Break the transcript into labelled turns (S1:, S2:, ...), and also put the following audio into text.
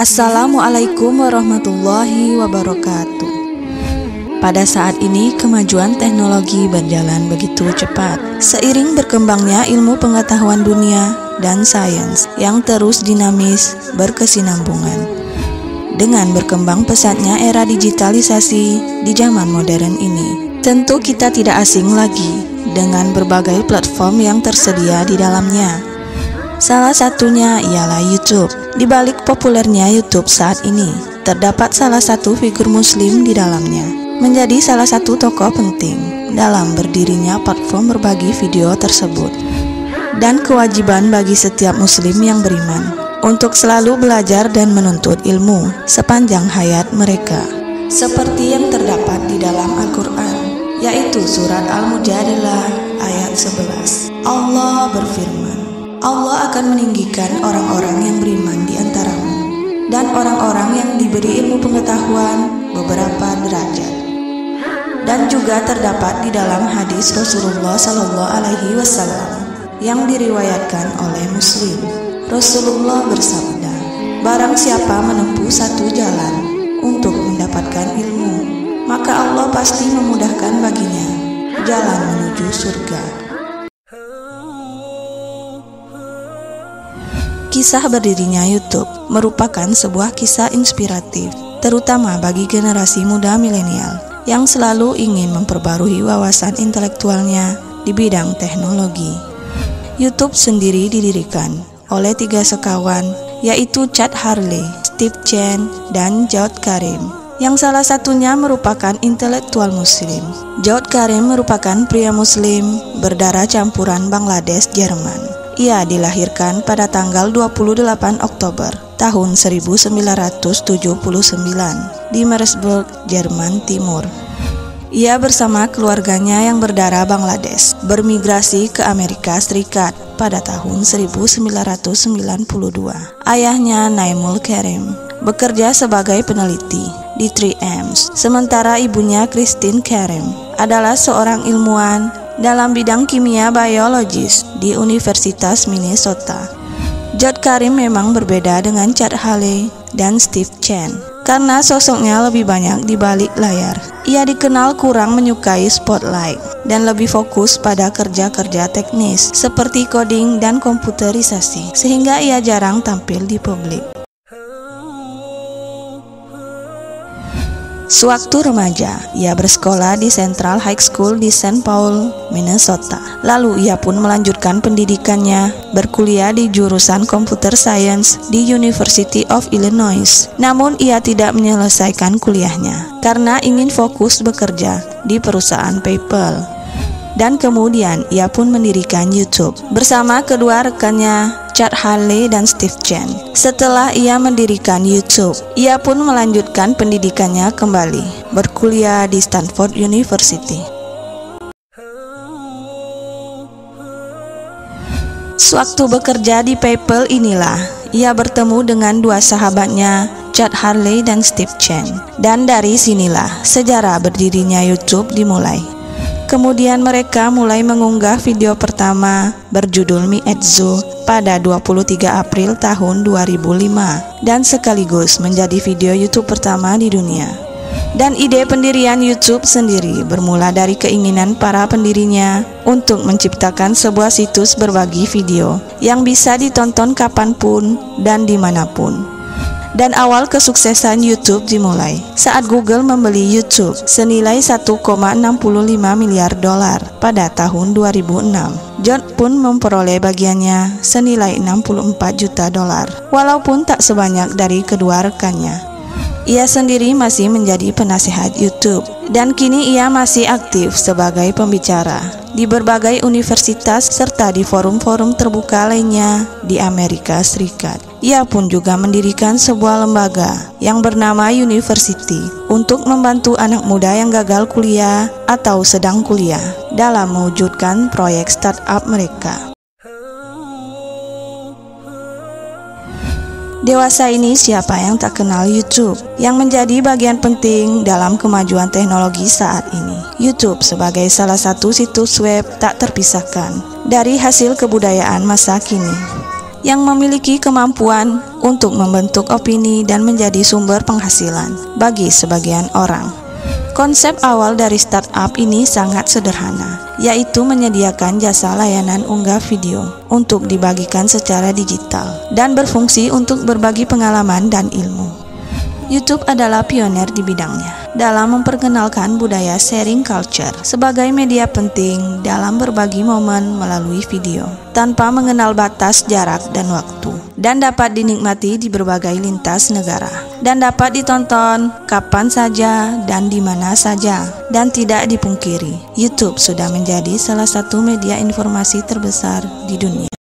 S1: Assalamualaikum warahmatullahi wabarakatuh. Pada saat ini kemajuan teknologi berjalan begitu cepat. Seiring berkembangnya ilmu pengetahuan dunia dan sains yang terus dinamis berkesinambungan. Dengan berkembang pesatnya era digitalisasi di zaman modern ini, tentu kita tidak asing lagi dengan berbagai platform yang tersedia di dalamnya. Salah satunya ialah YouTube. Di balik populernya YouTube saat ini, terdapat salah satu figur muslim di dalamnya, menjadi salah satu tokoh penting dalam berdirinya platform berbagi video tersebut. Dan kewajiban bagi setiap muslim yang beriman untuk selalu belajar dan menuntut ilmu sepanjang hayat mereka. Seperti yang terdapat di dalam Al-Quran, yaitu surat Al-Mujadilah ayat 11. Allah berfirman, Allah akan meninggikan orang-orang yang beriman di antaramu dan orang-orang yang diberi ilmu pengetahuan beberapa derajat. Dan juga terdapat di dalam hadis Rasulullah SAW yang diriwayatkan oleh Muslim. Rasulullah bersabda, barang siapa menempuh satu jalan untuk mendapatkan ilmu, maka Allah pasti memudahkan baginya jalan menuju surga. Kisah berdirinya YouTube merupakan sebuah kisah inspiratif, terutama bagi generasi muda milenial yang selalu ingin memperbarui wawasan intelektualnya di bidang teknologi. YouTube sendiri didirikan oleh 3 sekawan, yaitu Chad Hurley, Steve Chen, dan Jawed Karim, yang salah satunya merupakan intelektual muslim. Jawed Karim merupakan pria muslim berdarah campuran Bangladesh Jerman. Ia dilahirkan pada tanggal 28 Oktober tahun 1979 di Meersburg, Jerman Timur. Ia bersama keluarganya yang berdarah Bangladesh bermigrasi ke Amerika Serikat pada tahun 1992. Ayahnya Naimul Karim bekerja sebagai peneliti di 3M, sementara ibunya Christine Karim adalah seorang ilmuwan dalam bidang kimia biologis di Universitas Minnesota. Jawed Karim memang berbeda dengan Chad Hurley dan Steve Chen karena sosoknya lebih banyak di balik layar. Ia dikenal kurang menyukai spotlight dan lebih fokus pada kerja-kerja teknis seperti coding dan komputerisasi, sehingga ia jarang tampil di publik. Sewaktu remaja, ia bersekolah di Central High School di St. Paul, Minnesota. Lalu ia pun melanjutkan pendidikannya, berkuliah di jurusan Computer Science di University of Illinois. Namun ia tidak menyelesaikan kuliahnya karena ingin fokus bekerja di perusahaan PayPal. Dan kemudian ia pun mendirikan YouTube bersama kedua rekannya, Chad Hurley dan Steve Chen. Setelah ia mendirikan YouTube, ia pun melanjutkan pendidikannya kembali, berkuliah di Stanford University. Sewaktu bekerja di PayPal inilah, ia bertemu dengan 2 sahabatnya, Chad Hurley dan Steve Chen. Dan dari sinilah sejarah berdirinya YouTube dimulai. Kemudian mereka mulai mengunggah video pertama berjudul Mietzu pada 23 April tahun 2005 dan sekaligus menjadi video YouTube pertama di dunia. Dan ide pendirian YouTube sendiri bermula dari keinginan para pendirinya untuk menciptakan sebuah situs berbagi video yang bisa ditonton kapanpun dan dimanapun. Dan awal kesuksesan YouTube dimulai saat Google membeli YouTube senilai 1,65 miliar dolar pada tahun 2006. Jawed pun memperoleh bagiannya senilai 64 juta dolar, walaupun tak sebanyak dari kedua rekannya. Ia sendiri masih menjadi penasehat YouTube dan kini ia masih aktif sebagai pembicara di berbagai universitas serta di forum-forum terbuka lainnya di Amerika Serikat. Ia pun juga mendirikan sebuah lembaga yang bernama University untuk membantu anak muda yang gagal kuliah atau sedang kuliah dalam mewujudkan proyek startup mereka. Dewasa ini siapa yang tak kenal YouTube yang menjadi bagian penting dalam kemajuan teknologi saat ini. YouTube sebagai salah satu situs web tak terpisahkan dari hasil kebudayaan masa kini yang memiliki kemampuan untuk membentuk opini dan menjadi sumber penghasilan bagi sebagian orang. Konsep awal dari startup ini sangat sederhana, yaitu menyediakan jasa layanan unggah video untuk dibagikan secara digital dan berfungsi untuk berbagi pengalaman dan ilmu. YouTube adalah pionir di bidangnya dalam memperkenalkan budaya sharing culture sebagai media penting dalam berbagi momen melalui video tanpa mengenal batas jarak dan waktu, dan dapat dinikmati di berbagai lintas negara dan dapat ditonton kapan saja dan di mana saja. Dan tidak dipungkiri, YouTube sudah menjadi salah satu media informasi terbesar di dunia.